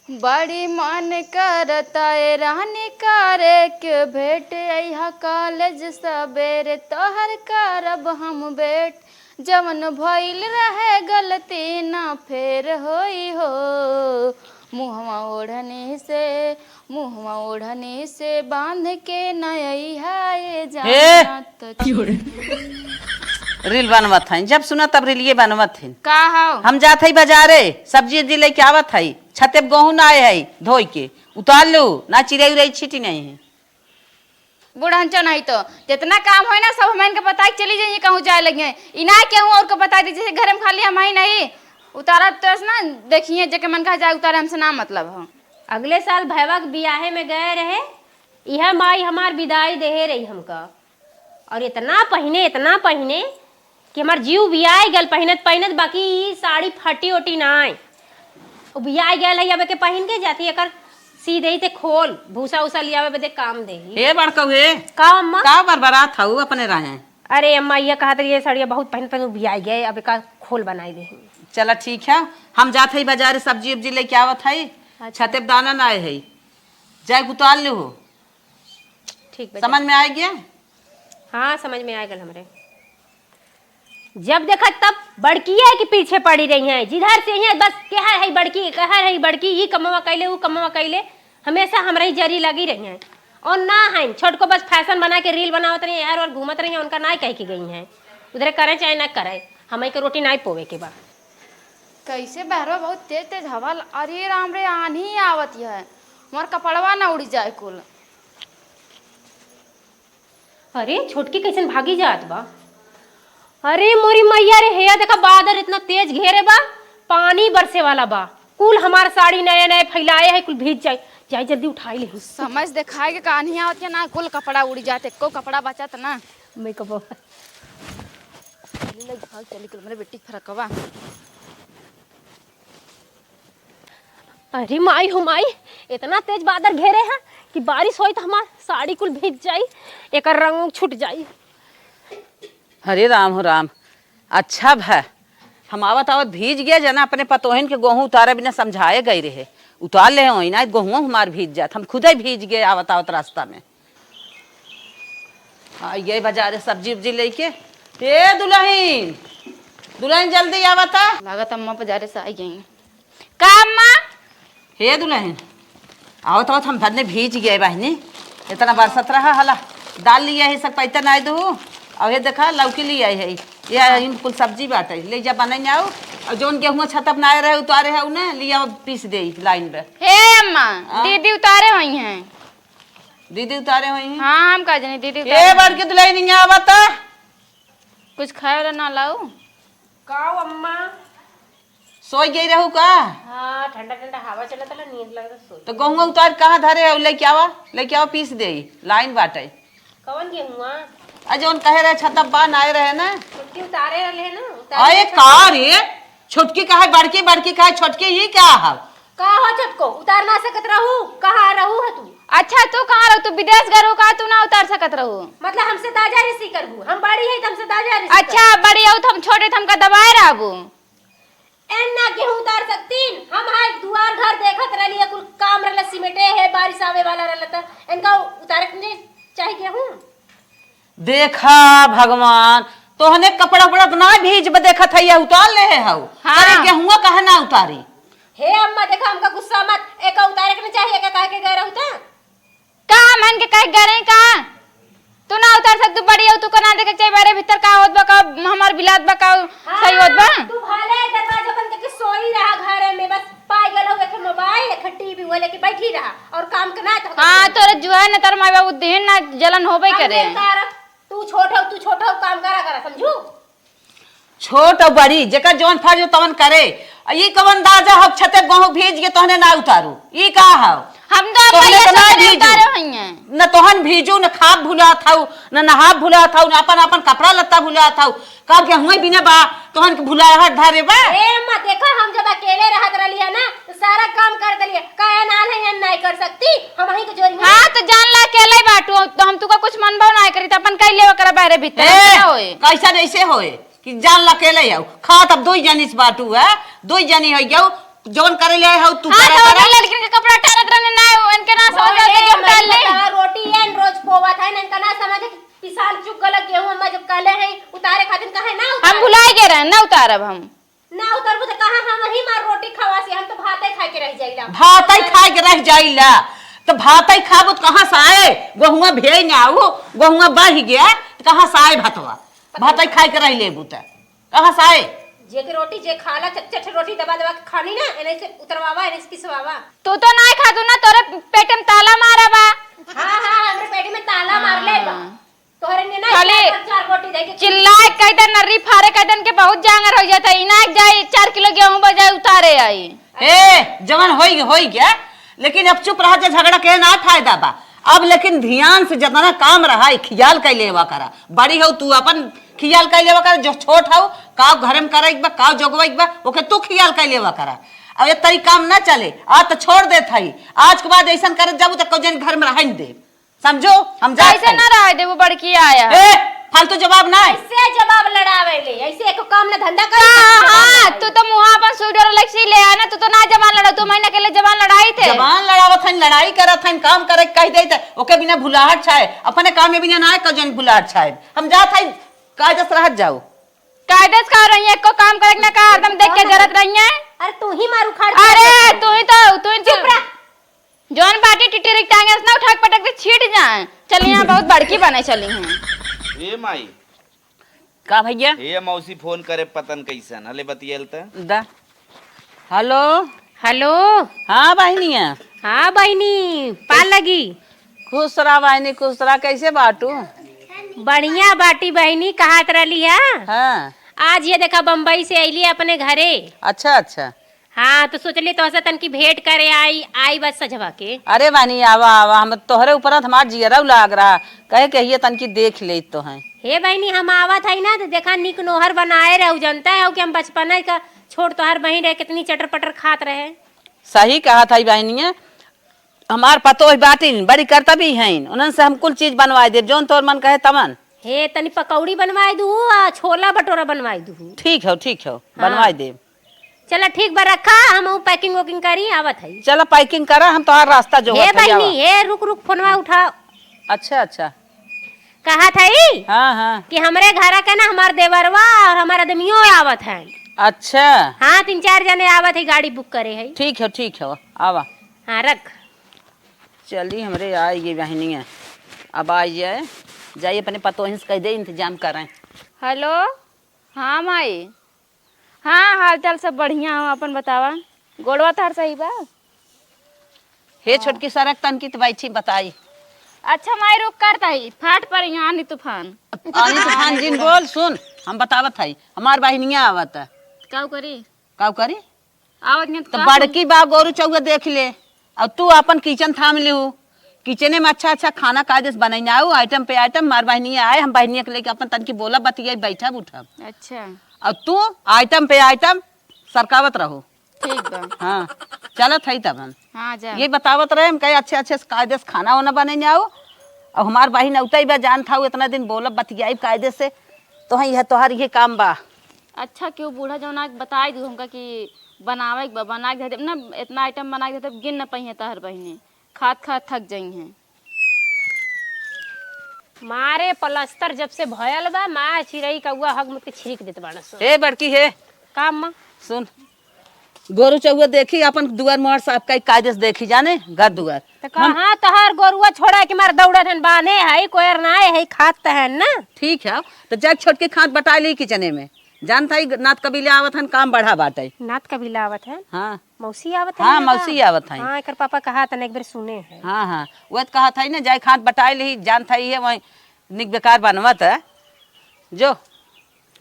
बड़ी मन करता है रानी करे के भेंट अइहा कॉलेज सबेरे तोहर करब हम बेट जवन भइल रहे गलती ना फेर होई हो मुहवा ओढ़नी से बांध के न अइहा ये जाना रील बनवत हई जब सुना तब रीलिए बनवत हई का हो हम जात हई बाजारे सब्जी उब्जी लेके आवत हई छते पे गेहूं ना आए हई धोई के उतार लू ना चिड़ै उड़ै छिटी नहीं है बुढ़ांचो नहीं तो जितना काम हो ना सब हमें इनके पता चली जाइए कहूँ जाए लगे इना केहूँ और को बता दीजिए घर में खाली हम ही नहीं उतारा तो ना देखिए जके मन कहा जाए उतारे हमसे ना मतलब हो। अगले साल भैया के बियाहे में गए रहे यह माई हमार विदाई दे रही हमका और इतना पहने कि हमार जीव बियाह गल पहनत बाकी साड़ी फटी ओटी ना आए बियाह गल है अब के पहन के जाती है सी दे ते खोल भूसा उसा लियावे बदे काम दे हे बड़कवे का अम्मा का बरबरात हऊ अपने रहे। अरे अम्मा ये कहा ये साड़िया बहुत पहन बियाह गए अब का खोल बनाई दे चला ठीक है हम जात हई बाजारे सब्जी उब्जी लेके आवत हई छते पे दाना ना आए हई जाए उतार ले हो ठीक समझ में आ गया। हाँ समझ में आ गल हमरे जब देखा तब बड़की है कि पीछे पड़ी रही हैं जिधर से ही बस कहर है बड़की ये कमवा कैले वो कमवा कैले हमेशा हमरा ही जरी लगी रही हैं और ना है छोट को बस फैशन बना के रील बनावत रही यार और घूमत रही हैं उनका ना कह के गई हैं उधर करे चाहे ना करे हमें के रोटी ना पोवे के बा कैसे बहरवा बहुत तेज तेज हवा अरे राम रे आनी आवत है हमार कपड़वा ना उड़ी जाए कुल। अरे छोटकी कैसन भागी जात बा अरे मोरी मैया रे हेया देखा बादल इतना तेज घेरे बा पानी बरसे वाला बा कुल हमार साड़ी नए नए फैलाए है कुल भीज जाए जल्दी उठाई ले समझ दिखाए के कहानी आवत है ना कुल कपड़ा उड़ी जाते को कपड़ा बचत ना मेकअप चली कुल मेरे बेटी फरकवा। अरे माई हो माई इतना तेज बादल घेरे हैं कि बारिश होई तो हमार साड़ी कुल भीज जाई एक रंग छूट जाई। हरे राम हो राम अच्छा भै हम आवत भीज गया जना अपने पतोहन के गेहूं उतारे बिना समझाए गए रहे उतार ले हो ना गेहूँ हमार भीज जात हम खुद ही भीज गए आवत रास्ता में ये बाजारे सब्जी उब्जी लेके ए दुल्हन जल्दी आवता लागत अम्मा बाजारे से आई गई का अम्मा हे दुल्हन आवत हम भरने भीज गए बहनी इतना बरसत रहा हला दाल लिया है सब पैसा नहीं दू और ये देखा लौकी ली आई है ये कुल सब्जी बाटे ले जा बना आओ और जोन गेहूँ छतप ना रहे उतारे है उन्हें लिया पीस दे लाइन पे। हे अम्मा दीदी उतारे हुई हैं दीदी उतारे हुई हैं हाँ हम कह जानी दीदी ये बार के दुलाई नहीं आवता कुछ खाए वाला ना लाओ काओ अम्मा सोई गई रहू का हाँ ठंडा ठंडा हवा चलत ला नींद लगत सोई तो गेहूँ उतार कहाँ धरे लेके आवा पीस दे लाइन बाटे कौन गेहूँ जोन कहे रहे छतप बा आए रहे ना छुट्टी उतारे रहे ना अरे का रे छोटकी का है बड़की का है छोटकी ये क्या है का हो छटको उतार ना सकत रहू कहाँ रहू है तू अच्छा तू कहाँ रहो तू विदेश गए का तू ना उतार सकत रहो मतलब हमसे ताजा रिसी करबू हम बड़ी है हमसे ताजा रिसी अच्छा बड़ी हो तो हम छोटे थे हमका दबाए रहबू एन्ना गेहूं उतार सकतीन हम हाय दुआर घर देखत रहलिए कुल काम रहला सिमटे है बारिश आवे वाला रहला त इनका उतारे के चाहिए गेहूं देखा भगवान तोहने कपड़ा उपड़ा ना भीज ब देखत है उतार ले है हाउ हाँ। अरे गेहुआ कहे ना उतारी हे अम्मा देखा हमका गुस्सा मत एक उतारे के चाहिए का कह के गए रहू त का मन के कह गए का तू ना उतार सकतू बड़ी हो तू कना देखे चाहिए बारे भीतर का होत बा का हमार बिलात बा का सही होत बा तू भले दरवाजा बंद करके सोई रहा घर में बस पाई गल हो के मोबाइल एक टीवी वो लेके बैठी रहा और काम करना तो हां तोरे जो है ना तर माई बाबू देन ना जलन होबे करे तू छोट हो काम करा समझू छोट और बड़ी जेका जोन फर्ज तवन करे ई कवन दाजा हो छते गेहूं भीज के तोहने ना उतारू ई का हो हम तो तोहने तो ना उतारे हुई हैं न तोहन भीजू न खाब भुला थाऊ न नहा भुला थाऊ न अपन कपड़ा लत्ता भुला थाऊ का के हुई बिना बा तोहन के भुला हट धारे बा ए अम्मा देखा हम जब अकेले रहत रहलिए ना तो सारा काम कर दलिए काहे नाल है नहीं कर सकती हम ही के जोरी हां तो जान ला अकेले बाटू तो हम तुका कुछ मनबो ना करी त अपन कह लेवा कर बाहर भीतर ए, ना होए कैसा ऐसे होए कि जान ला अकेले आओ खा तब दो जनी से बाटू है दो जनी हो जाओ जोन करे ले हो तू हां करा तो करा लड़की उतारब हम। ना उतरबू तो कहां हम वही मार रोटी खवासी, हम तो भाते खा के रह जाइला। भातई खाए के रह जाइला तो भातई खाबो तो कहाँ से आए? गहुआ भेज ना आऊ, गहुआ बढ़ गया तो कहाँ से आए भातवा? भातई खाए के रह लेबू तो कहाँ से आए? जे के रोटी जे खाला चट रोटी दबा दबा के खानी ना, एने से उतरवावा एने से पिसवावा। तू तो ना खातू ना, तोरे पेट में ताला मारा बा। हां हां हमरे पेट में ताला मार ले बा। तोहरे ने ना खाली चार रोटी दे के चिल्लाए कह दे, नर्री फारे कह दन के बहुत जांगर हो जाता। इना जाए 4 किलो गेहूं बजाए उतारे आई। ए जवान होई गया, लेकिन अब चुप रहा, झगड़ा के ना फायदा बा। अब लेकिन ध्यान से जितना काम रहा ख्याल कर लेवा करा। बड़ी हो तू अपन ख्याल कर लेवा करा, जो छोट हो का घर में करे बा का जोगवा बा ओके तू ख्याल कर लेवा करा। अब ये तरी काम ना चले आज तो छोड़ दे थाई, आज के बाद ऐसा कर जाबू तो कौन घर में रह दे, समझो हम जा ऐसे ना रह दे, वो बड़की आया। ए फालतू जवाब ना ऐसे जवाब लड़ावे ले, ऐसे एक काम ना धंधा कर। हां तू तो मुंह अपन सुडर लक्ष्य ले आना, तू तो ना जवान लड़ा, तू महीना के लिए जवान लड़ाई थे। जवान लड़ावत हन, लड़ाई करत हन, काम करे कह देते ओके बिना भुलाहट छाए, अपने काम में बिना ना कजन भुलाहट छाए। हम जात हई कायदस रहत जाओ। कायदस खा रही है, एको काम करे ना का एकदम देख के जरत रही है। अरे तू ही मार उखाड़। अरे तू ही चुप रह। जौन बाटी टिटरी टांगे ना उठा पटक के छीट जाए। चल यहाँ बहुत बड़की बने चली हैं। ए माई का भैया? ए मौसी फोन करे पतन कैसन हले बतियल त दा हेलो हेलो। हाँ बहनिया। हाँ बहनी पाल लगी। खुश रहा बहनी, खुश रहा। कैसे बाटू? बढ़िया बाटी बहनी, कहा रही है? हाँ आज ये देखा बम्बई से अली अपने घरे। अच्छा अच्छा। हाँ तो सोचली तो तन की भेंट करे आई बस सजवा के। अरे बहनी आवा आवा, हम तोहरे ऊपर हमार जियरा लाग रहा, कहे कहिए तन की देख ले तो है। हे बहनी हम आवत है ना तो देखा निक नोहर बनाए रहू, जानता है कि हम बचपन का छोड़ तोहर बहन रहे कितनी चटर पटर खात रहे। सही कहा था बहनिया, हमार पतो बाटी बड़ी करता भी है, उन्होंने से हम कुल चीज बनवाए दे जोन तोर मन कहे तमन। हे तनी पकौड़ी बनवाए दू आ छोला भटोरा बनवाए दू। ठीक है बनवाए दे। चला ठीक बा रखा, हम पैकिंग वोकिंग करी आवत है। चलो पैकिंग करा, हम तोहार रास्ता जो हे बहनी हे रुक फोनवा उठाओ। अच्छा अच्छा। कहा था हाँ हाँ कि हमरे घर का ना हमार देवरवा और हमारा आदमियों आवत है। अच्छा हाँ 3-4 जने आवत है, गाड़ी बुक करे है। ठीक है आवा। हाँ रख। चली हमरे आएगी बहनिया, अब आ जाइए अपने पतोहिन से कह दे इंतजाम करें। हेलो हाँ माई। हाँ हाल चाल सब बढ़िया हो, अपन बतावा। गोड़वा तार सही बा? हे छोटकी सड़क तन की तो बैठी बताई। अच्छा माई रुक करता ही फाट पर यहाँ आनी तूफान। आनी तूफान जिन बोल सुन, हम बतावत है हमार बहनिया आवत है। काऊ करी काऊ करी? आवत नहीं तो बड़की बा गोरू चौगा देख ले, अब तू अपन किचन थाम लिहू, किचने में अच्छा खाना कायदे से बनाई आऊ, आइटम पे आइटम। मार बहनिया आए, हम बहनिया के लेके अपन तन की बोला बतिया बैठा उठब। अच्छा अब तू आइटम पे आइटम सरकावत रहो। ठीक बा। हाँ चलत है तब हम हाँ जा। ये बतावत रहे हम कहे अच्छे अच्छे कायदे से खाना वाना बने जाओ। अब हमार बहिन उतई बा जान था इतना दिन बोलब बतियाई कायदे से, तो है तोहार ये काम बा। अच्छा क्यों बूढ़ा जौना बताई दू हमका कि बनावे के बना के दे ना, इतना आइटम बना के दे गिन न पही तहर बहिनी, खात खात थक जाई हैं। मारे पलस्तर जब से भयल बा माँ चिड़ई कौआ हग मुत के छिड़क देत बाड़ सो। ए बड़की है काम माँ सुन, गोरू चौआ देखी अपन दुआर मोहर साहब का कायदे से देखी जाने घर दुआर। तो कहाँ तहार गोरुआ छोड़ा कि मार दौड़त हन बाने है कोयर ना है खात है ना। ठीक है तो जग छोट के खात बटा ली किचने में, जानता ही नात कबीले आवत हन काम बढ़ा बाटे। नात कबीला आवत है? हाँ मौसी आवत है? हाँ मौसी आवत है। हाँ एकर पापा कहा था एक बार सुने हैं। हाँ वह तो कहा था ना जाए खात बटाए ली, जानता ही है वही निक बेकार बनवत है जो।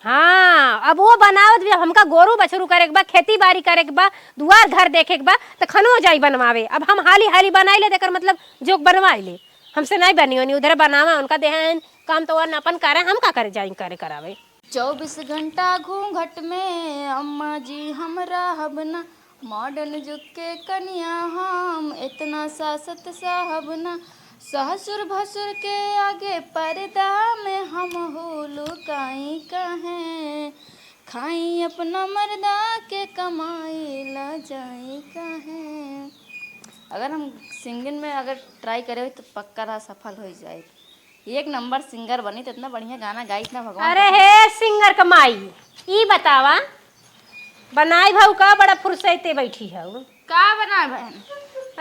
हाँ अब वो बनावत भी हमका गोरू बछरू करे के बा, खेती बाड़ी करे के बा, दुआर घर देखे के बा, तो खनो जाई बनवावे। अब हम हाली हाली बनाई ले देकर मतलब जोक बनवाई ले, हमसे नहीं बनी होनी उधर बनावा उनका देहन काम तो अपन करे, हम का करे जाई करे करावे। 24 घंटा घूंघट में अम्मा जी हमरा हबना, मॉडर्न जुग के कन्या हम इतना सासत साहब ना, ससुर भसुर के आगे पर्दा में हम हो लुकाई कहें, खाई अपना मर्दा के कमाई ला जाई कहें। अगर हम सिंगिंग में अगर ट्राई करे तो पक्का रहा सफल हो जाए, एक नंबर सिंगर बनी तो इतना बढ़िया गाना गाई ना भगवान। अरे हे सिंगर कमाई ई बतावा बनाई भाऊ का बड़ा फुर्सते बैठी है का बनाए बहन?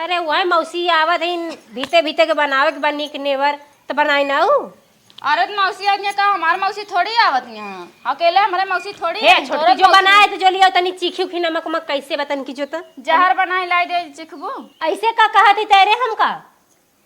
अरे वही मौसी आवत है भीते भीते के बनावे के बनी के नेवर तो बनाई ना हूँ। अरे तो मौसी आज का हमार मौसी थोड़ी आवत यहाँ, अकेले हमारे मौसी थोड़ी हे है। छोटकी जो बनाए तो जो लिया तनी चीखी उखी नमक मक कैसे बतन की जो तो जहर बनाई लाई दे चिखबू ऐसे का कहा थी तेरे हमका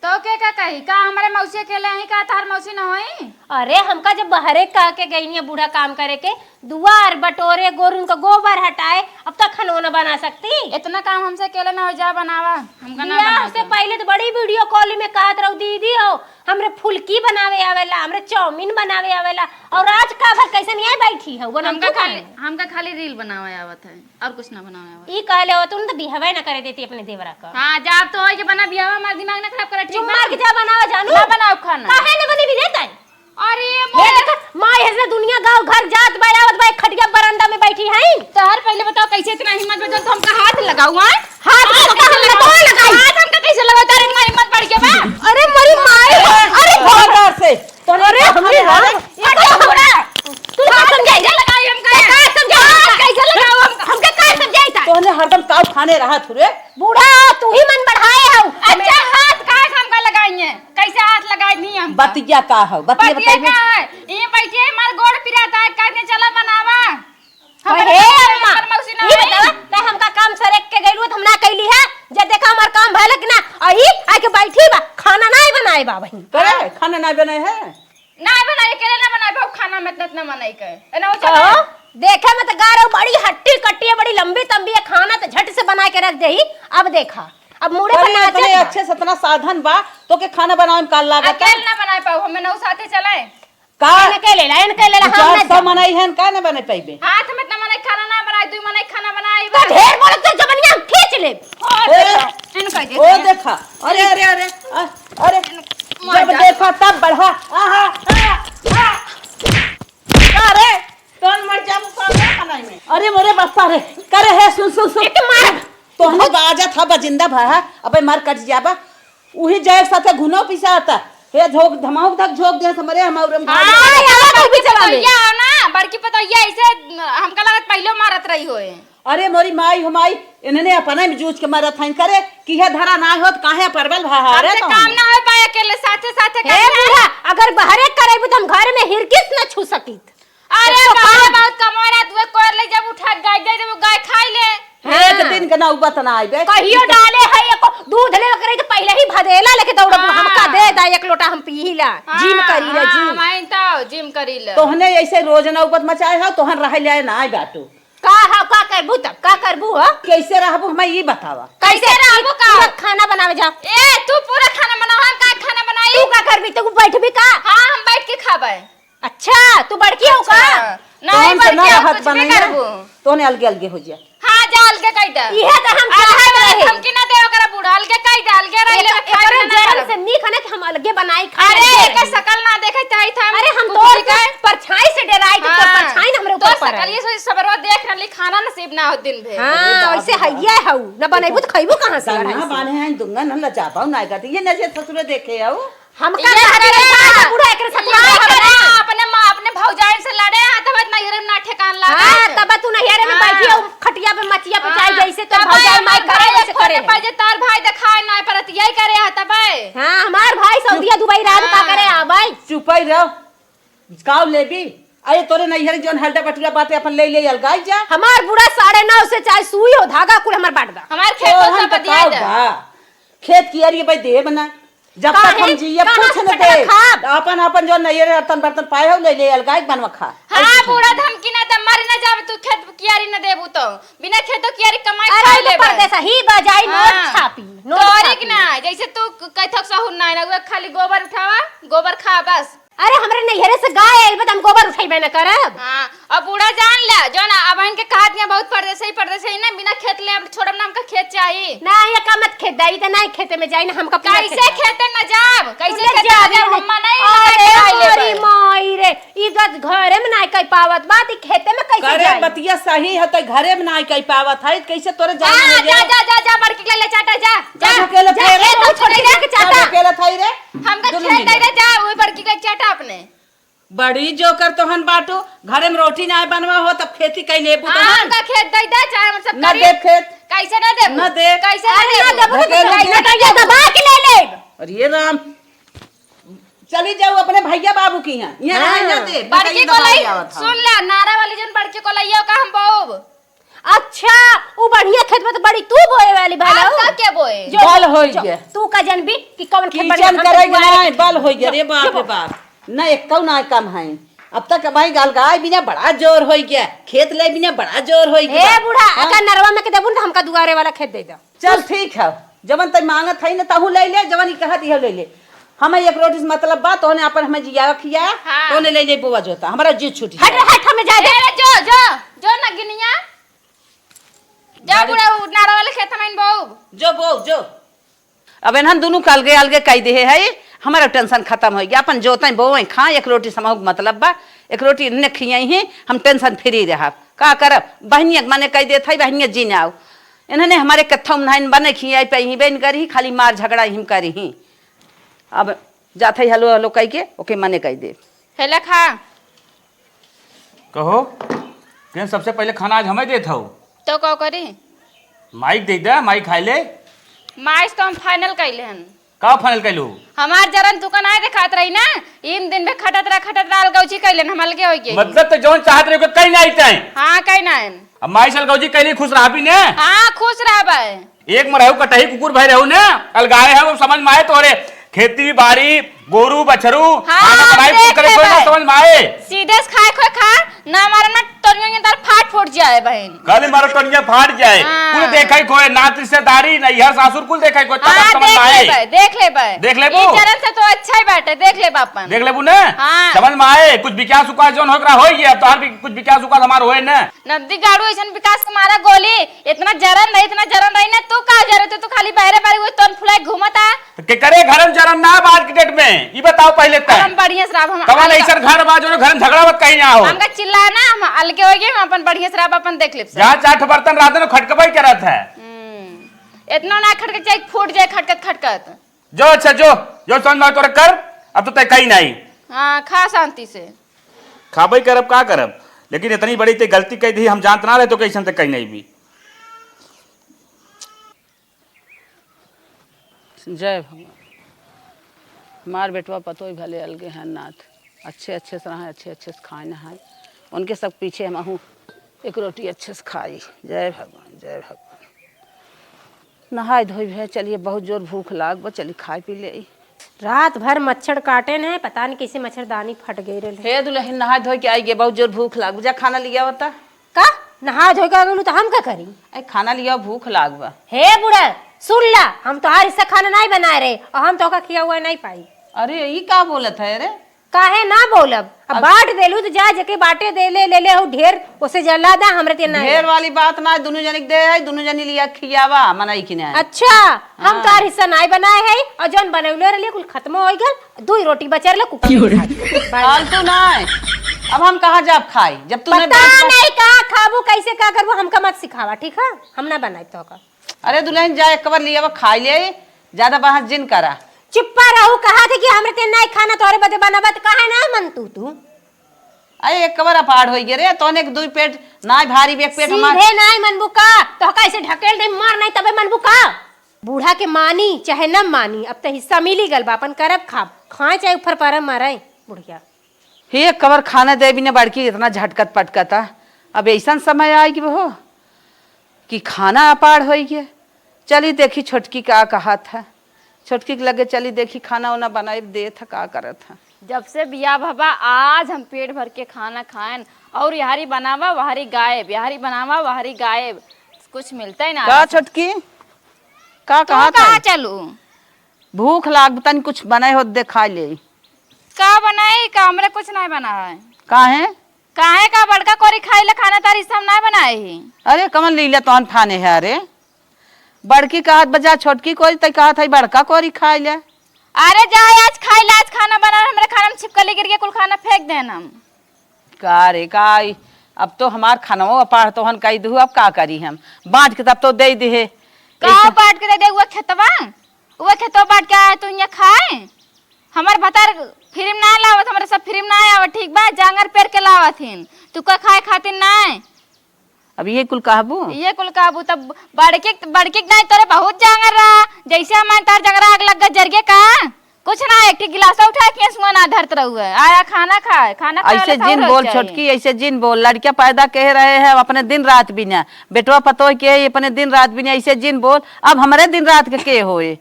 तो के का कही का हमारे मौसी अकेले ही का तार मौसी न होई? अरे हमका जब बहरे कह के गई है बूढ़ा काम करे के दुआर बटोरे गोरुन का गोबर हटाए अब तक खाना बना सकती। इतना काम हमसे अकेले ना हो जा बनावा हमका ना बियाह बना से पहले तो बड़ी वीडियो कॉल में कहत रहो दीदी हो हमरे फुल्की बनावे आवेला हमरे चाउमीन बनावे आवेला और आज का भर कैसे नहीं बैठी है वो हमका खाली रील बनावे आवत है और कुछ ना बनावे आवत। ई कहले हो तुम तो बिहवे ना करे देती अपने देवरा का। हां जाब तो होई के बना बियाह हमार दिमाग ना खराब करे ठीक तुम मार के जा बनावा जानू ना बनाओ खाना काहे ना बनी भी देता है। अरे ये देखा माँ ऐसे दुनिया गांव घर जात बयावत भाई खटिया बरामदा में बैठी है तोहर पहले बताओ कैसे इतना हिम्मत बचल तो हमका हाथ लगाऊ हां हाथ लगाई हाथ हमका कैसे लगाओ तारे इतना हिम्मत बढ़ के बा? अरे मरी माए अरे जोरदार से अरे हमरे तू का समझाई लगाई हमका का समझाई कैसे लगाओ हमका का समझाई था तोने हरदम काव खाने रहा थुरे बूढ़ा तू ही मन बढ़ाए हो अच्छा हाथ का हमका लगाई है कैसे हाथ लगाई नहीं हम बतिया का हो बतिया बतिया बताइए का है ये बैठे हमार गोड़ पिराता है कहने चला बनावा हे अम्मा ये बतावा ते हमका काम सरेक के गइलू त हम ना कैली है जे देखा हमर काम भइल कि ना आई आके बैठी बा खाना नहीं बनाए बा बहिन करे खाना ना बने है ना बनाए केले ना बनाए बाबू खाना में इतना बनाई के ना तो देखे में तो गारो बड़ी हट्टी कट्टी है बड़ी लंबी तंबी है खाना तो झट से बना के रख देही अब देखा अब मुड़े पर ना इतने अच्छे से इतना साधन बा तो के खाना बनावे में काल लागत अकेले ना बनाए पाऊ हमें नौ साथे चलाए का के ले ला हम ना सब मनाई है का ना बने पाइबे हाथ में इतना मने खाना ना बनाए दुई मने खाना बनाई तो ढेर बोलत तो जबनिया खींच ले इन कह दे ओ देखा अरे अरे अरे अरे जब देखा तब बढ़ा आहा अरे तोन मर जा बनाई में अरे मोरे बप्पा रे करे है सुन सुन सुन मार तो हमें बाजा था बजिंदा भा अबे मार कट जाबा उही जाए साथे घुनो पिसा आता हे झोक धमाऊ तक झोक दे हमरे हमारे पतैया ना बड़की पतैया ऐसे हमका लगत पहले मारत रही होए अरे मोरी माई हुमाई इन्हें अपना में जूझ के मारत हन करे कि है धरा ना होत काहे परबल भा रे हमसे काम ना हो पाए अकेले साथे साथे हे बूढ़ा अगर बहरे करेबू त हम घर में हिरकिस ना छू सकीत अरे बाबा बहुत कमोरा तू कोर ले जब उठा गाय दे वो गाय खाई ले एक दिन के ना उबत ना आइबे कहियो डाले है एको दूध ले करे तो पहले ही भदेला लेके दौड़ हमका दे दा एक लोटा हम पीला जिम करी रे जिम मैं तो जिम करी ले तोहने ऐसे रोज ना उबत मचाए हो तोहन रह ले ना आई बाटू का करबू तब का करबू हो कैसे रहबू मैं ये बतावा कैसे रहबू का खाना बनावे जा ए तू पूरा खाना बनाओ हम का खाना बनाई तू का करबी तू बैठ भी का हां हम बैठ के खाबे अच्छा तू बड़की हो का नहीं तोहन से ना बड़की रहत कुछ भी बनाई करबू तोहने अलगे अलगे हो जा हां जाल के कह दे इहे त हम चाहत रहे हम की ना दे ओकरा बुढ़ाल के कह डाल के रह ले एकरे जरल से नी खाने के हम अलगे बनाई खा अरे एक शकल ना देखे चाहि था अरे हम तो परछाई से डराई तो परछाई ना हमरे ऊपर पर शकल ये सोच सबरवा देख रहली खाना नसीब ना हो दिन भर हां वैसे हइया हऊ ना बनाइबू त खइबू कहां से ना बाने हैं दूंगा ना ला जा पाऊ ना करती ये नजे ससुर देखे आओ हम का बूढ़ा एकरे साथ अपने भौजाइन से लड़े हां तब इतना हिरम ना ठेकान ला हां तब तू नहियारे में बैठी हो खटिया पे मचिया पे चाय जैसे तो भौजाई माई करे वैसे करे पाजे तार भाई दिखाए ना परत यही करे हा तब हां हमार भाई सऊदीया दुबई रात का करे आ भाई चुपाई रहो काव लेबी अरे तोरे नैहर जोन हल्टा पटुला बाते अपन ले ले अलगाई जा हमार बूढ़ा 9:30 से चाय सुई हो धागा कुल हमार बांट दा हमार खेत से बदिया जा खेत की यार ये भाई दे बना जब तक हम जिए कुछ न दे अपन अपन जो नैहर बर्तन बर्तन पाए हो ले ले अलगाई बनवा खा हां बूढ़ा धमकी ना दे मर ना जावे तू खेत कियारी न देबू तो बिना खेतो कियारी कमाई खा ले परदेस ही बजाई नोट छापी तोरे के ना जैसे तू कैथक सहुन ना ना खाली गोबर उठावा गोबर खा बस अरे हमरे नैहरे से गाय आइल बा हम गोबर उठैबे न करब हां अब बूढ़ा जान ले जो ना अब इनके कहा दिया बहुत परदेस ही ना बिना खेत ले अब छोड़ब नाम का खेत चाहिए ना ये का मत खेत दाई त नहीं खेते में जाई ना हमका कैसे खेते न जाब कैसे खेते जाब हम नहीं अरे माई रे ई गद घरे में नहीं कई पावत बात ई खेते में कैसे करे जाई बतिया सही है तो घरे में नहीं कई पावत है कैसे तोरे जान जा जा जा जा जा बड़की ले चाटा जा जा अकेले थे रे छोड़ दे के चाटा अकेले थाई रे हमका खेत दे रे जा ओई बड़की के चाटा अपने बड़ी जोकर तोहन बाटो घरे में रोटी ना बनवा हो तब खेती कैले हमका खेत दे दे चाहे हम सब ना करी दे खेत कैसे ना दे ना दे कैसे अरे ना ना देबू तो धकेल कैसे दिया। कैसे दबा के ले ले अरे राम चली जाओ अपने भैया बाबू की यहाँ यहाँ हाँ। ना दे बड़की को लई सुन ले नारा वाली जन बड़की को लइयो का हम बोब अच्छा वो बढ़िया खेत में तो बड़ी तू बोए वाली भाला आपका के बोए बल होई गया तू का जनबी कि कौन खेत बढ़िया किचन करेगा ना बल होई गया रे बाप रे बाप ना एक ना कम है अब तक भाई गाल गाय बिना बड़ा जोर होई गया खेत ले बिना बड़ा जोर होई गया ए बूढ़ा अका नरवा में के देबू ना हमका दुआरे वाला खेत दे दो चल ठीक है जवन तय मांगत है ना तहू ले ले जवन कहत है ले ले हमें एक रोटी से मतलब बात होने अपन हमें जिया खिया हाँ। तोने ले ले बुआ जोता हमारा जी छूट हट हट हमें जा दे अरे जो जो जो ना गिनिया जा बुढ़ा नारा वाले खेत में बोब जो बो जो अब एनहन दोनों कल गए अलगे कह दे है हमारा टेंशन खत्म हो गया अपन जोता बोए खा एक रोटी समाऊ मतलब बा एक रोटी ने खियाई है हम टेंशन फ्री रह का करब बहनिया माने कह देत है बहनिया जी ना आओ इन्होंने हमारे कत्था उन्हाइन बने खियाई पे ही बेन करी खाली मार झगड़ा हिम करी ही अब जाते ही हलो हलो कह के ओके मने कह दे हेला खा कहो तेन सबसे पहले खाना आज हमें देत हूँ तो का करी माइक दे दे माइक खाए ले माइस तो हम फाइनल कैले हन का फाइनल कैलू हमार जरन दुकान आए दिखात रही ना इन दिन में खटत रहा अलगौची कैले हम अलगे होई के मतलब तो जौन चाहत रहे कहीं नहीं आते हैं हां कहीं ना अब माई सल गौजी कैली खुश रहा भी ने हां खुश रहबे एक में रहू कटही कुकुर भाई रहू ने अलगाए है वो समझ में आए तोरे खेती बाड़ी गोरू बछरू हाँ, खाना बनाई देख करे कोई ना लेबै। समझ में आए सीधे से खाए खोए खा ना हमारे में तोरियों के अंदर फाट फूट जाए बहन कल मारो टनिया फाट जाए हाँ। कुल देखई कोई नात रिश्तेदारी नहीं हर सासुर कुल देखई कोई तब हां समझ में आए देख ले देख लेबू। ई जरन से तो अच्छा ही बाटे देख ले बापन देख लेबू ने हाँ। समझ में आए कुछ विकास उकास जोन होकरा होई गया अब तोहर भी कुछ विकास उकास हमार होए ने नदी गाड़ू ऐसन विकास के मारा गोली इतना जरन रही ना तू का जरत तू खाली बहरे बारी वो तोन फुलाए घूमता तो के करे घरम जरम ना आज के डेट में ये बताओ पहले तक हम बढ़िया शराब हम कवन ऐसा घर बा जो घर में झगड़ा मत कहीं ना हो हमका चिल्लाना हम अलगे हो गए हम अपन बढ़िया शराब अपन देख लेब जहाँ चाट बर्तन रात में खटकबाई करत है इतना ना खटके चाहे फूट जाए खटकत खटकत जो अच्छा जो समझ में तोरे कर अब तो तय कहीं नहीं हाँ खा शांति से खाबई करब का करब लेकिन इतनी बड़ी ते गलती कही दी हम जानत ना रहे तो कैसन तक कहीं नहीं भी जय भगवान मार बेटवा पतो ही भले अलगे हैं नाथ अच्छे अच्छे से रहा अच्छे अच्छे से खाए नहाए उनके सब पीछे हम आहूँ एक रोटी अच्छे से खाई जय भगवान जय भगवान नहाए धोई भे चलिए बहुत जोर भूख लाग बा चली खाए पी ले रात भर मच्छर काटे ने पता नहीं कैसे मच्छरदानी फट गई रहे हे दुल्हन नहाए धोई के आई गे बहुत जोर भूख लाग जा खाना लिया होता का नहा धोई का गेलू तो हम का करी अरे खाना लिया भूख लाग बा हे बुढ़ा सुन ला हम तो हिस्सा खाना नहीं बनाए रहे और हम तो का खिया हुआ नहीं पाई अरे ये का बोलत है अरे काहे ना बोलब अब बाट देलू तो जा जके बाटे दे ले हो ढेर उसे जला दा हमरे ते ना ढेर वाली बात ना दोनों जनी दे है दोनों जनी लिया खियावा मनाई कि ना अच्छा हम तो हिस्सा नहीं बनाए है और जौन बनौले रहे कुल खत्म हो गल दो ही रोटी बचा रहे कुकर फालतू ना अब हम कहाँ जाब खाई जब तूने पता नहीं कहा खाबू कैसे का करबू हमका मत सिखावा ठीक है हम ना बनाई तो का अरे दुल्हन जा एक बार लिया खाई ले ज्यादा बहस जिन करा चुप्पा रहू कहा थे कि हमरे ते नहीं खाना तोरे बदे बनावा तो काहे ना मन तू अरे एक बार अपाड़ हो गए रे तोने एक दो पेट ना भारी एक पेट हमार सीधे नहीं मनबुका तो कैसे ढकेल दे मार नहीं तबे मनबुका बूढ़ा के मानी चाहे न मानी अब तो हिस्सा मिली गल बापन करब खाए चाहे ऊपर पर मारे बुढ़िया हे कवर खाना दे भी ने बड़की इतना झटकत पटकता अब ऐसा समय आए कि वो कि खाना अपाड़ हो गया चली देखी छोटकी का कहा था छोटकी के लगे चली देखी खाना वाना बनाए दे था का करत था जब से बिया भबा आज हम पेट भर के खाना खाएं और यहारी बनावा वहारी गायब यहारी बनावा वहारी गायब कुछ मिलता ही ना का छोटकी का तो कहा कहाँ था चलू भूख लाग तन कुछ बनाए हो दे खा ले का बनाए का हमरे कुछ नहीं बना है काहे काहे का बड़का कोरी खाई ले खाना तारी सब नहीं बनाए ही अरे कमन लीला तोहन फाने है अरे बड़की कहत बजा छोटकी कोरी तय कहत है बड़का कोरी खाई ले अरे जा आज खाई ले आज खाना बना हमरे खाना में छिपकली गिर के कुल खाना फेंक देन हम का रे का अब तो हमार खानवा पाड़ तोहन कही दू अब का करी हम बांट के तब तो दे दे का बांट के दे वो खेतवा बांट के आया तू यहाँ खाए हमार भतार फिल्म ना लावत, हमारे सब फिल्म ना आवत, ठीक बा? जांगर पेर के लावत हिन, तू का खाए खातिर ना। अब ये कुल कहबू? ये कुल काबू तब बड़के नहीं तोरे बहुत जांगर रहा, जैसे हमारे तार जंगरा आग लग गया जरगे का कुछ ना, एक गिलास उठा के सुआ ना धरत रहुए, आया खाना खाए, खाना खाए ऐसे वाला जिन सब बोल रोज छोटकी, चाहिए। ऐसे जिन बोल। लड़कियां पैदा कह रहे हैं अपने दिन रात बिना, बेटवा पतो के अपने दिन रात बिना, ऐसे जिन बोल। अब हमारे दिन रात के होए?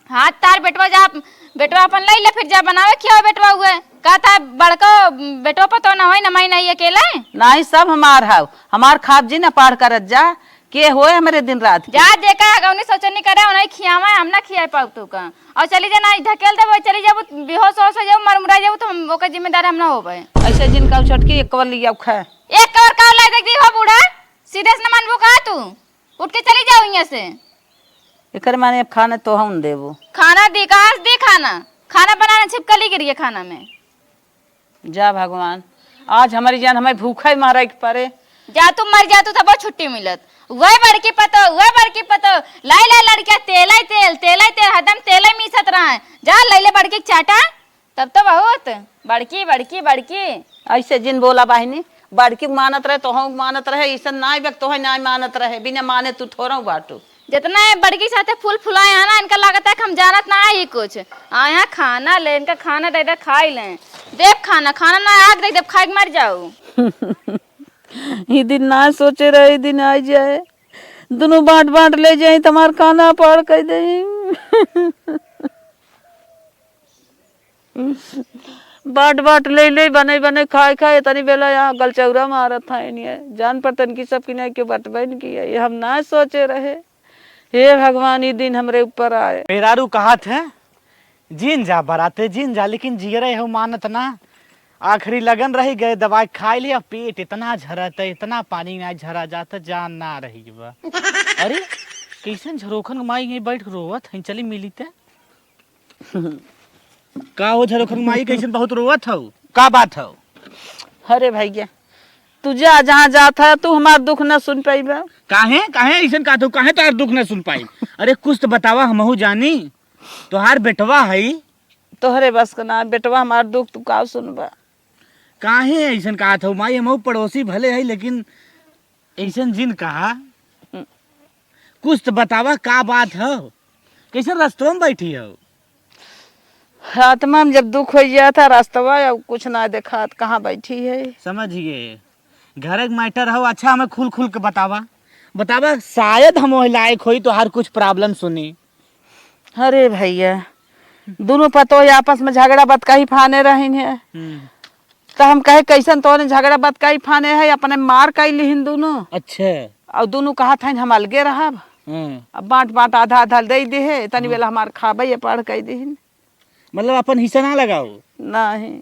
हाँ तार बेटवा अपन ले ले, फिर जा बनावे खिया बेटवा हुए का था बड़को बेटवा पतो ना होई ना, मैं नहीं अकेले नहीं, सब हमार हाव, हमार खाब जी ना पार करत जा के होए हमारे दिन रात के। जा देखा अगौनी सोचनी करे उन्हें खियावा, हम ना खिया पाऊ तू का, और चली जा ना ढकेल देबो, चली जाबो बेहोश हो जाबो, मरमुरा जाबो, तो हम ओकर जिम्मेदार हम ना होबे। ऐसे जिन का छोटकी एक कवर लिया खाए, एक कवर का ला देख दी हो बूढ़ा, सीधे से न मानबो का तू, उठ के चली जाओ यहां से। एकर माने अब खाना तो हम देबो। खाना दी कहां दी, खाना बनाना छिपकली गिरी है खाना में। जा भगवान, आज हमारी जान हमें भूखा ही मारा के परे। जा तू मर जा, तू तब छुट्टी मिलत, वह बड़की पतो लाई लड़किया तेल हदम तेल मीसत रहा, जा लैले बड़की चाटा, तब तो बहुत बड़की। ऐसे जिन बोला बहिनी, बड़की मानत रहे तो हम मानत रहे, ऐसा ना व्यक्त तो है ना मानत रहे, बिना माने तू थोड़ा बाटू। जितना बड़की साथे फूल फुलाए है ना, इनका लागत है कि हम जानत ना ही कुछ। आया खाना ले, इनका खाना दे दे खाई ले, देख खाना ना आग दे खाई मर जाओ। ये दिन ना सोचे रहे, दिन आ जाए, दोनों बांट ले जाए, तुम्हार खाना पार कर दे। बाट ले बने खाए तनी बेला यहाँ गलचौरा मारत था, जान पर तन की सब की नहीं क्यों बटबे की है, ये हम ना सोचे रहे। हे भगवान, ये दिन हमरे ऊपर आए। मेहरारू कहा थे जीन जा बराते जीन जा, लेकिन जियरे हो मानत ना, आखिरी लगन रही गए, दवाई खाई लिया, पेट इतना झरत है, इतना पानी ना झरा जाता, जान ना रही बा। अरे कैसन झरोखन माई यहीं बैठ रोवत है, चली मिली ते का हो झरोखन माई कैसन बहुत रोवत हो, का बात हो? अरे भैया तू जा जहाँ जाता है, तू हमार दुख न सुन पाईबा। काहे ऐसन का तो काहे तार दुख न सुन पाई? अरे कुछ तो बतावा, हमहू जानी, तोहार बेटवा है, तोहरे बस का ना बेटवा, हमार दुख तू का सुनबा? काहे ऐसन कहा था माई? हमहू पड़ोसी भले है, लेकिन ऐसन जिन कहा, कुछ तो बतावा का बात हो, कैसे रास्तों में बैठी हो? आत्मा में जब दुख हो जाता रास्तवा या कुछ ना देखा, कहाँ बैठी है? समझिए घर एक मैटर हो। अच्छा हमें खुल के बतावा, शायद हम लायक होई तो हर कुछ प्रॉब्लम सुनी। अरे भैया दोनों पतो आपस में झगड़ा बतकाही फाने रही है, तो हम कहे कैसन तोने झगड़ा बतकाही फाने है, अपने मार कई लिहिन दोनों। अच्छा, और दोनों कहा था हम अलगे रहा, अब बांट आधा दे दे है, तनी बेला हमार खाबे पढ़ कई दीन, मतलब अपन हिस्सा ना लगाओ? नहीं।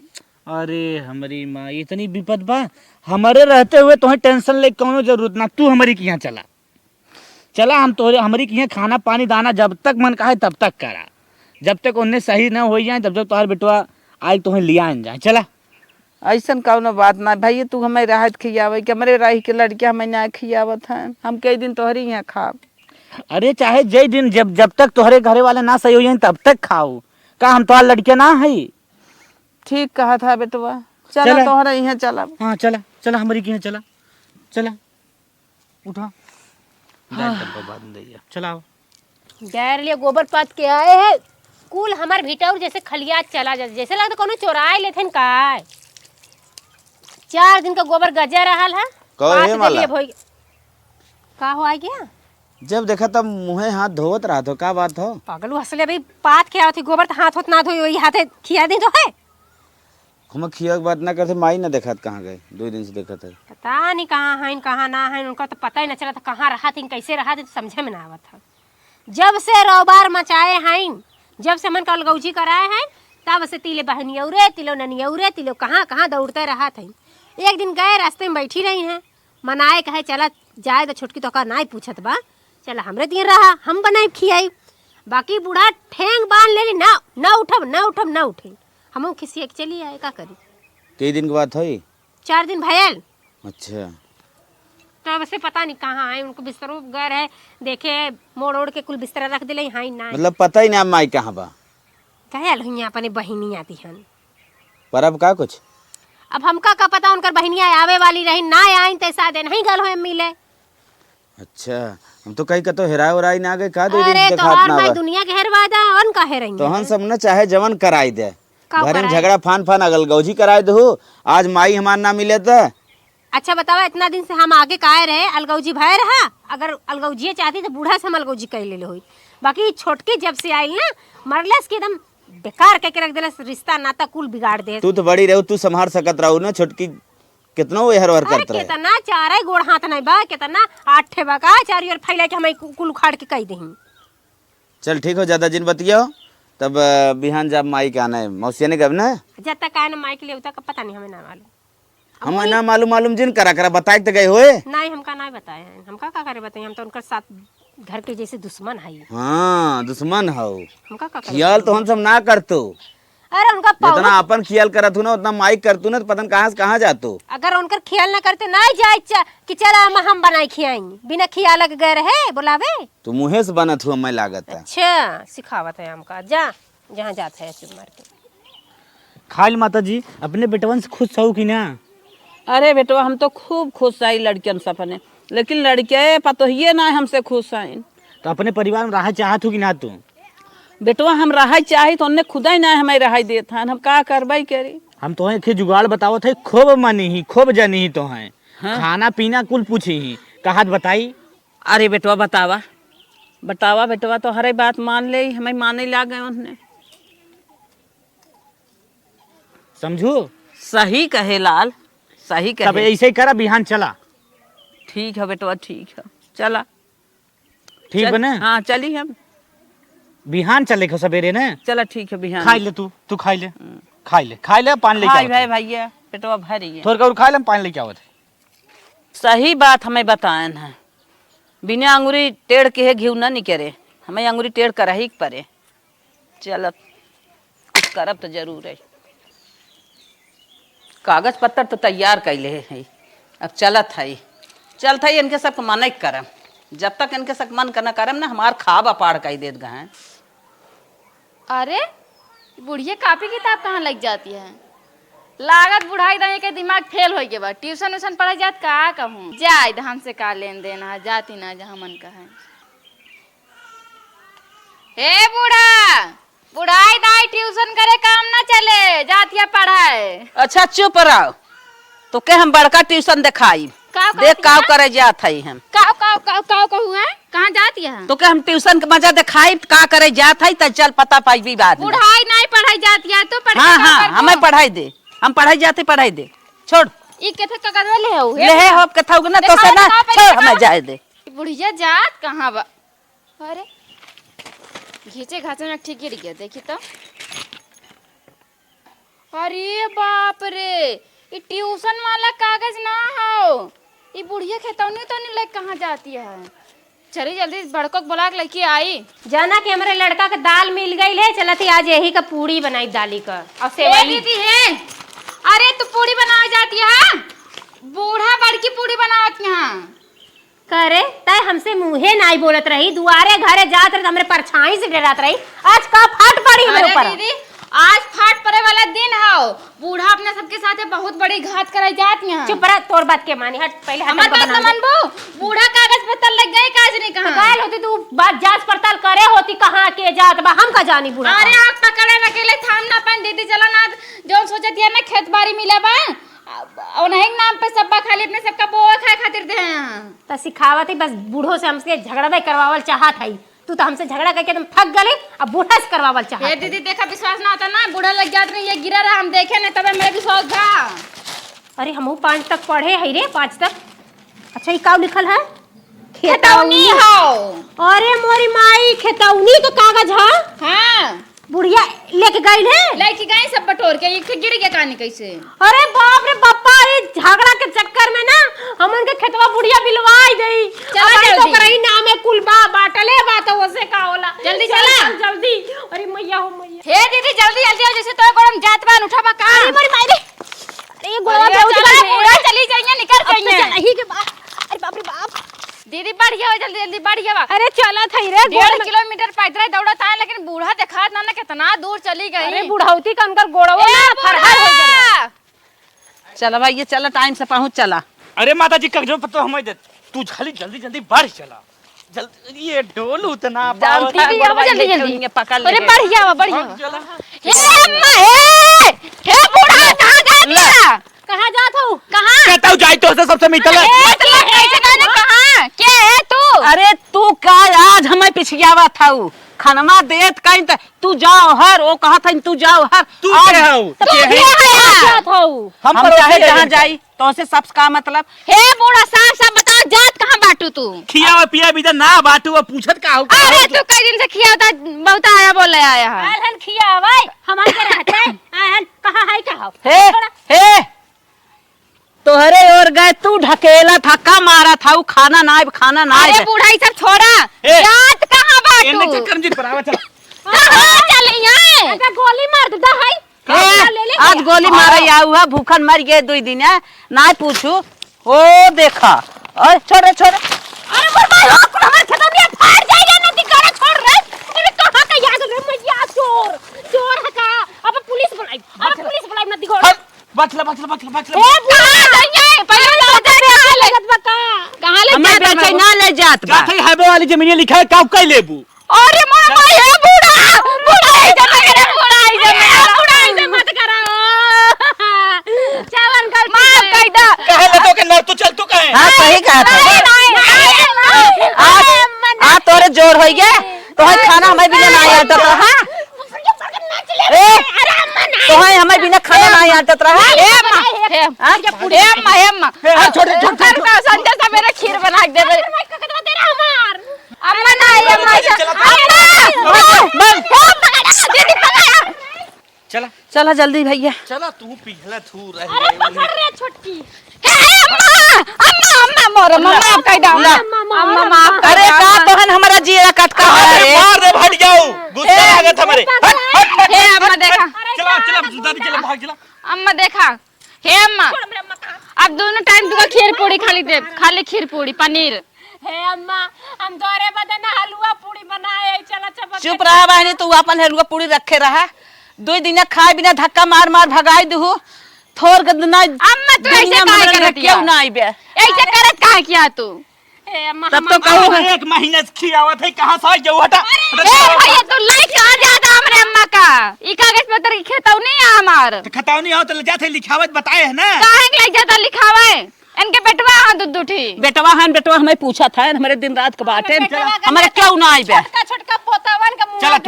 अरे हमारी माँ इतनी विपद बा, हमारे रहते हुए तुम्हें टेंशन ले कोनो जरूरत ना, तू हमारी के यहाँ चला, हम तो हमारी के यहाँ खाना पानी दाना जब तक मन कहा तब तक करा, जब तक उन्हें सही ना हो जाए तब तक तुम्हारे बेटवा आज तुम्हें लिया जाए। चला ऐसा कौनो बात ना भैया, तू हमें राहत खियावे कि हमारे राही के लड़किया हमें ना खियावत है, हम कई दिन तोहरी यहाँ खाब। अरे चाहे जय दिन जब तक तुम्हारे घरे वाले ना सही हो जाए तब तक खाओ, का हम तुम्हारे लड़किया ना है? ठीक कहा था बेटवा, चला तोहरा यहाँ चला। हाँ चला हमारी के यहाँ चला उठा, चलाओ। गैर लिए गोबर पात के आए हैं, कुल हमार भीटर जैसे खलिया चला जाते, जैसे लगता कोनो चोराए लेथन का। 4 दिन का गोबर गजा रहल है, कहे माला का हो आ गया? जब देखा तब मुँहे हाथ धोवत रहा तो का बात हो? पागल हंसले भाई, पात के आवत गोबर तो हाथ ना धोई, वही हाथे खिया दी तो है। हम खिया बात ना करते, माई ना देखा कहाँ गए, 2 दिन से देखा था। पता नहीं कहाँ है कहाँ ना है, उनका तो पता ही ना चला था कहाँ रहा थी कैसे रहा थी, तो समझे में ना आवत था। जब से रोबार मचाए हैं, जब से मन कलगौजी कराए हैं, तब से तिले बहनी औरे तिलो ननी औरे तिलो कहाँ दौड़ते रहा था। एक दिन गए रास्ते में बैठी रही हैं, मनाए कहे चला जाए तो छोटकी तो का ना पूछत बा, चला हमरे दिन रहा, हम बनाए खियाई, बाकी बूढ़ा ठेंग बांध ले ना उठे, हम खिसिए के चली आए, का करी? कई दिन की बात हुई? 4 दिन भयल। अच्छा, तब से पता नहीं कहाँ है, उनको बिस्तरों गए है, देखे मोड़ के कुल बिस्तरा रख दिले, हाँ ना मतलब पता ही ना माई कहाँ बा? कहे हुई अपने बहिनी आती हन। परब का कुछ? अब हमका का पता उनकर बहनिया आवे वाली रही ना आई तो शायद नहीं गल हो मिले। अच्छा, हम तो कहीं का तो हेराय उराई ना गए का 2 दिन अरे से तोहार खात ना भाई बा। दुनिया के हेरवा दा और का हेरई तो हम सब न चाहे जवन कराई दे, का घर में कराई? झगड़ा फान फान अगलगौजी कराई दो। आज माई हमार ना मिले तो अच्छा बतावा, इतना दिन से हम आगे काहे रहे अलगौजी भय रहा? अगर अलगौजी चाहती तो बूढ़ा से हम अलगौजी कह ले होई। बाकी छोटकी जब से आइल ना मरलस के एकदम बेकार कह के रख देलस, रिश्ता नाता कुल बिगाड़ दे। तू तो बड़ी रहू, तू संभार सकत रहू ना। छोटकी कितना वो हर अरे करत रहे। कितना चारे गोड़ हाथ नहीं बा, कितना 8 बा का चारी ओर फैला के हम कुल उखाड़ के कह दही। चल ठीक हो, ज्यादा जिन बतियो तब बिहान जब माई के आना है। मौसिया ने कब ना जब तक आए ना माइक ले उतना पता नहीं, हमें ना मालूम। हमें ना मालूम जिन करा बताए तो गए होए। नहीं हमका नहीं बताया है, हमका का करे बताइए, हम तो उनका साथ घर के जैसे दुश्मन है। हाँ दुश्मन हो, हमका का करे? खियाल तो हम सब ना करतो। अरे उनका जितना अपन खियाल करत हूँ ना उतना माई करतू ना, तो पता कहाँ से कहाँ जातो। अगर उनकर ख्याल ना करते ना जाए कि चल हम बनाई खियाएंगे, बिना खियाल के गए रहे बुलावे। तू मुँहे से बनत हुआ मैं लागत है। अच्छा सिखावत है हमका, जा जहाँ जाते है चुप मार के। खाल माता जी अपने बेटवन से खुश हो कि ना? अरे बेटवा हम तो खूब खुश आई लड़कियन सपने, लेकिन लड़के पतोहिए ना हमसे खुश आई। तो अपने परिवार में रहा चाहत हो कि ना तू? बेटवा हम रहा चाही तो उन्हें खुदा ही ना हमें रहा देत हन, हम का करवाई करी। हम तो के जुगाड़ बताओ थे, खूब मनी ही खूब जानी ही तो हैं। खाना पीना कुल पूछी ही कहा बताई। अरे बेटवा बतावा बतावा बेटवा, तो हर बात मान ले, हमें माने ला गए उन्हें। समझू? सही कहे लाल, सही तब कहे। ऐसे ही करा, बिहान चला। ठीक है बेटवा, ठीक है चला। ठीक बने? हाँ चली हम बिहान चले को सवेरे ने। चला ठीक है बिहान। खाई ले तू खाई ले, खाई ले पानी लेके भाई आओ। भाई भैया बेटवा भरी है। थोड़ा और खा ले, पानी लेके आओ। सही बात हमें बताएन है, बिना अंगूरी टेढ़ के है घी न निकरे, हमें अंगूरी टेढ़ कर ही पड़े। चल कुछ करब तो जरूर है। कागज पत्तर तो तैयार कैले है, अब चलत है चलत है। इनके सब मन करम, जब तक इनके सब मन करना करम ना हमार खाब अपाड़ कही देत गए। अरे बुढ़िया कॉपी किताब कहाँ लग जाती है? लागत बुढ़ाई दही के दिमाग फेल हो गया बा। ट्यूशन व्यूशन पढ़ाई जात का कहूँ जाए, हमसे का लेन देन है, जाती ना जहाँ मन का है। हे बूढ़ा, बुढ़ाई दाई ट्यूशन करे काम ना चले, जाती है पढ़ाए। अच्छा चुप रहो, तो के हम बड़का ट्यूशन दिखाई देख काव करे जात है। हम काव कहूँ है, कहाँ जाती है? तो के हम ट्यूशन के मजा दिखाई का करे जात है, तो चल पता पाई भी बात में। बुढ़ाई नहीं पढ़ाई जाती है तो पढ़ाई हाँ का हाँ करबो? हमें पढ़ाई दे, हम पढ़ाई जाते पढ़ाई दे। छोड़ ई केथे का करवे ले हो ले हो कथा ना तो से ना, छोड़ हमें जाए दे। बुढ़िया जात कहाँ बा? अरे घीचे घाचे में ठीक गिर गया, देखी तो। अरे बाप रे, ये ट्यूशन वाला कागज ना हो, ये बुढ़िया खेतौनी तो नहीं लग कहाँ जाती है। चली जल्दी बड़को को बुला के लेके आई। जाना कि हमारे लड़का का दाल मिल गई है, चलती आज यही का पूरी बनाई दाली का और ए सेवई। दीदी है, अरे तू पूरी बना जाती है? बूढ़ा बड़की पूरी बनावत यहाँ करे तय हमसे मुँहे नहीं बोलत रही, दुआरे घरे जात रही, हमरे परछाई से डरात रही। आज का फाट पड़ी हमारे ऊपर। दीदी आज फाट पड़े वाला दिन हो, बूढ़ा अपने सबके साथ बहुत बड़ी घात कराई जाती है। चुप रह, तोर बात के मानी, हट पहले हमार बात न मानबो। बूढ़ा कागज पत्तर लग गए, काज नहीं कहा गायल होती तू बात जांच पड़ताल करे होती, कहाँ के जात बा हम का जानी बूढ़ा। अरे आप पकड़े न अकेले थाम ना पान दीदी, चला ना जो सोचत है ना खेत बाड़ी मिला बा और नहीं नाम पे सबका खाली अपने सबका बोए खाए खातिर दे हैं। तो सिखावत ही बस बूढ़ों से हमसे झगड़ा करवावल चाहत है। तू तो हमसे झगड़ा करके तुम थक गले, अब बूढ़ा से करवावल चाहत ये है। दीदी देखा विश्वास ना होता ना, बूढ़ा लग जात नहीं, ये गिरा रहा हम देखे नहीं तब मेरे विश्वास था। अरे हमहू 5 तक पढ़े है रे, 5 तक। अच्छा ये का लिखल है? खेतौनी हो। अरे मोरी माई, खेतौनी का कागज है? हाँ बुढ़िया लेके गई है, लेके गए सब बटोर के, ये गिर गया कहानी कैसे? अरे बाप रे बापा, ये झगड़ा के चक्कर में ना हम उनके खेतवा बुढ़िया बिलवाई गई। चला अब जल्दी। तो करई नाम है कुल बा बाटले बात वसे का होला। जल्दी चल, चला। चल, जल्दी। अरे मैया हो मैया, हे दीदी जल्दी जल्दी आओ, जैसे तो गरम जात बा उठा बा का। अरे मोरी माई रे, अरे ये गोवा अरे बेउत चला, बा बूढ़ा चली जाइए, निकल जाइए। नहीं के बा। अरे बाप रे बाप, दीदी बढ़िया हो, जल्दी जल्दी बढ़िया बा। अरे चला थई रे, 1.5 किलोमीटर पैदल दौड़त आए, लेकिन बूढ़ा देखा ना कितना दूर चली गई। अरे बुढ़ौती का उनकर गोड़वा ना फरहर हो गया। चला भाई ये चला टाइम से पहुँच चला। अरे माता जी कागजों पर तो हमें दे, तू खाली जल्दी जल्दी बढ़ चला। जल्दी ये डोल उतना जानती भी है, जल्दी जल्दी पकड़ ले। अरे बढ़िया बढ़िया। हे अम्मा हे बूढ़ा कहाँ गया? कहाँ जात हो? कहाँ? कहता हूँ जाई तो से सबसे मिटल है। कैसे गाने कहाँ? क्या है तू? अरे तू का आज हमें पिछियावा था खनमा देत कहीं त तू जाओ हर वो कहा था तू जाओ हर तू आज क्या है? क्या था? हम चाहे जहाँ जाई तो से सब का मतलब। हे बूढ़ा साफ साफ बताओ जात कहाँ बाटू तू? खिया पिया भी ना बाटू वो पूछत का हो। अरे तू कई दिन से खिया होता बहुत आया बोले आया है। आहन खिया भाई हमारे के रहते हैं। आहन कहाँ है कहाँ? हे तोहरे और गए तू ढकेला था का मारा था खाना ना अरे बूढ़ा ये सब छोड़ा जात कहाँ इन्ने बाटू? चक्कर में परावा चला। कहाँ चली है? अगर गोली मार दे है आज गोली मारा या हुआ भूखन मर गए 2 दिन है ना पूछू। ओ देखा और छोड़े अरे बर्बाद हो कुल हमार खेतों में फाड़ जाएगा नदी करा छोड़ रे। अरे कहां का याद रे मैया चोर है का? अब पुलिस बुलाई नदी को। बचला ए कहां जाइए? पहले तो लगत बका कहाँ ले हमें जात बेचे बाबू? ना ले जात बा। जात है हाईवे वाली जमीन लिखा है काउ कई लेबू। अरे मामा ये बूढ़ा बूढ़ा इधर मत कराओ। चावन कर माफ कर दो। कहे ले तो के नर तू चल तू कहे। हाँ सही कहा था। आज तोरे जोर हो गया तो खाना हमें बिना ना आटत रहा। तो हमें बिना खाना ना आटत रहा। छोटे संजय सा मेरा खीर बना के दे। अम्मा ना चला चला जल्दी भैया। चला तू पिघला थू रह अरे पकड़ रे छोटकी। अरे का तोहन हमारा जीरा कटका है। मार दे भाग जाओ गुस्सा आ गया था हमारे। अम्मा देखा चला चला दादी चला भाग चला। अम्मा देखा हे अम्मा अब दोनों टाइम तुका खीर पूरी खाली खीर पूरी पनीर। हे अम्मा हम तोरे बदन हलवा पूरी बनाए चला चपक। चुप रहा बहनी तू अपन हलवा पूरी रखे रहा 2 दिन खाए बिना धक्का मार मार भगाई दू थोर गदना। अम्मा तू ऐसे काहे करत क्यों ना आई बे ऐसे करत काहे किया तू? हे अम्मा तब तो कहूँ 1 महीने से खियावत है कहां से जाऊ हटा। ए भैया तू लाई कहां जाता हमरे अम्मा का? ई कागज पत्र की खेतौ नहीं है हमार। खताव नहीं हो तो ले जाते लिखावत बताए है ना। काहे के लाई जाता लिखावे? इनके बेटवा हां दूध उठी। बेटवा हमें पूछा था हमारे दिन रात के बाटे हमारे क्यों ना आई बे। छोटका पोतावन का मुंह चला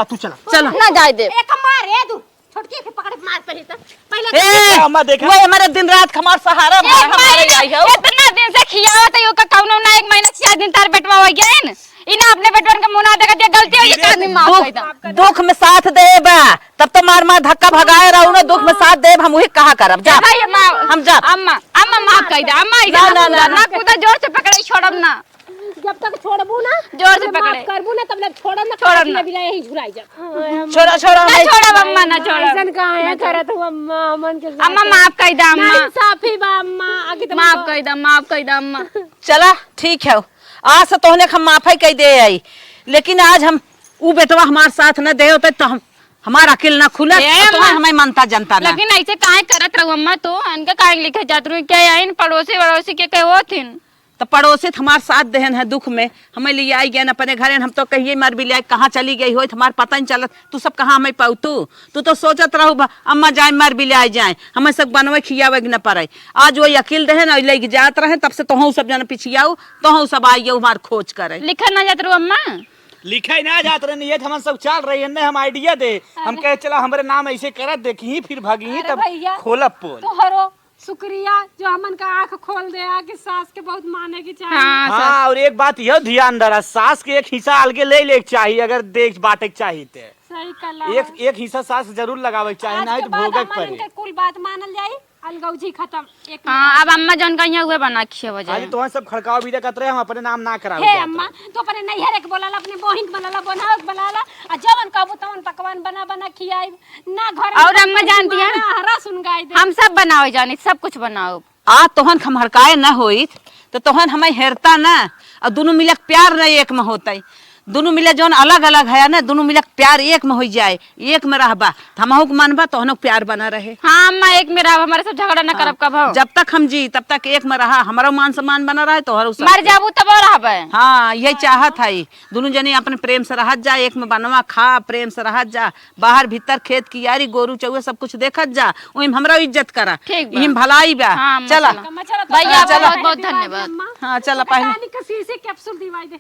तू चला चलो ना जाए दे। एक मारे तू छोटकी के पकड़ मार पहले ए अम्मा देखा वो हमारे दिन रात का हमारा सहारा हमारे आई हो। इतना दिन से खियावत है का कौनो ना 1 महीना 6 दिन तार बेटवा हो गया है इना अपने बेटवन का मुंह ना देखा दिया गलती हो ये आदमी माफ कर दा। दुख में साथ देबा तब तो मार मार धक्का भगाए रहू ना दुख में साथ देब हम वही कहा करब जा हम जा। अम्मा माफ कर दे अम्मा इधर ना कूदा जोर से पकड़े छोड़ब ना। जब तक छोड़बू ना जोर से पकड़े करबू ना तब तक छोड़ब ना बिना यही झुराई जा। छोड़ा ना छोड़ब अम्मा ना छोड़ब। ऐसन कहां है करत हूं अम्मा मन के अम्मा माफ कर दे अम्मा साफी बा अम्मा आगे तो माफ कर दे अम्मा। चला ठीक है आज से तोहने हम माफी कह दे आई लेकिन आज हम ऊ बेटवा हमारे साथ न दे होते तो हम हमारा अकिल ना खुला तो हमें मानता जनता ना। लेकिन ऐसे काहे करत रहू अम्मा तू इनका काहे लिखे जात रहू क्या आइन पड़ोसी के कहो थिन तो पड़ोसी हमारे साथ देहन है दुख में हमें लिए आई गए अपने घरे हम तो कहिए मर भी लिया कहाँ चली गई हो हमारे पता नहीं चलत तू सब कहाँ हमें पाऊ तू तो सोचत रहू अम्मा जाए मर भी ले जाए हमें सब बनवे खियावे न पड़े आज वो अकील रहे ना लेके जात रहे तब से तोहू सब जन पिछियाऊ तोहू सब आई हमार खोज करे लिखा ना जात रहू अम्मा लिखे ना जात रहे नहीं हम सब चल रही है हम आइडिया दे हम कहे चला हमारे नाम ऐसे करत देखी फिर भागी तब खोलब पोल। तोहरो शुक्रिया जो हमन का आंख खोल दे कि सास के बहुत माने की चाहिए। हाँ और एक बात यह ध्यान दरा सास के एक हिस्सा अलगे ले चाहिए अगर देख बाटे चाहिए ते सही कला एक हिस्सा सास जरूर लगावे चाहिए नहीं तो भोगे पड़े। कुल बात मानल जाई अलगौजी खत्म एक। हाँ अब अम्मा जौन कहिया हुए बना के वजह आज तो सब खड़काव भी देखत रहे हम अपने नाम ना करावे। हे अम्मा तो अपने नैहर के बोलाला अपने बहिन बनाला बनाला आ जवन कहबो तवन पकवान बना खियाई ना घर और अम्मा जानती है हरा सुन गाय दे हम सब बनाओ जानी सब कुछ बनाओ। आ तोहन हम हड़काए न होई तो तोहन हमें हेरता ना और दोनों मिलक प्यार नहीं एक में होता दोनों मिले जौन अलग अलग है ना, दोनों मिले प्यार एक में हो जाए, एक में रहबा हमहू के मानबा तो हम प्यार बना रहे। हाँ अम्मा एक में रह, हमारे सब झगड़ा न करब कब हो। जब तक हम जी तब तक एक में रहा, हमारा मान सम्मान बना रहे तो हर मर जाबू तब रहबे। हाँ यही चाहत है, दोनों जने अपने प्रेम से रहत जा, एक में बनवा खा, प्रेम से रहत जा, बाहर भीतर खेत की यारी गोरू चौहे सब कुछ देखत जा, वही हमरा इज्जत करा, ठीक बा। यही भलाई बा। हाँ, चला भैया बहुत बहुत धन्यवाद। हाँ चला पहले कैप्सूल दिवाई दे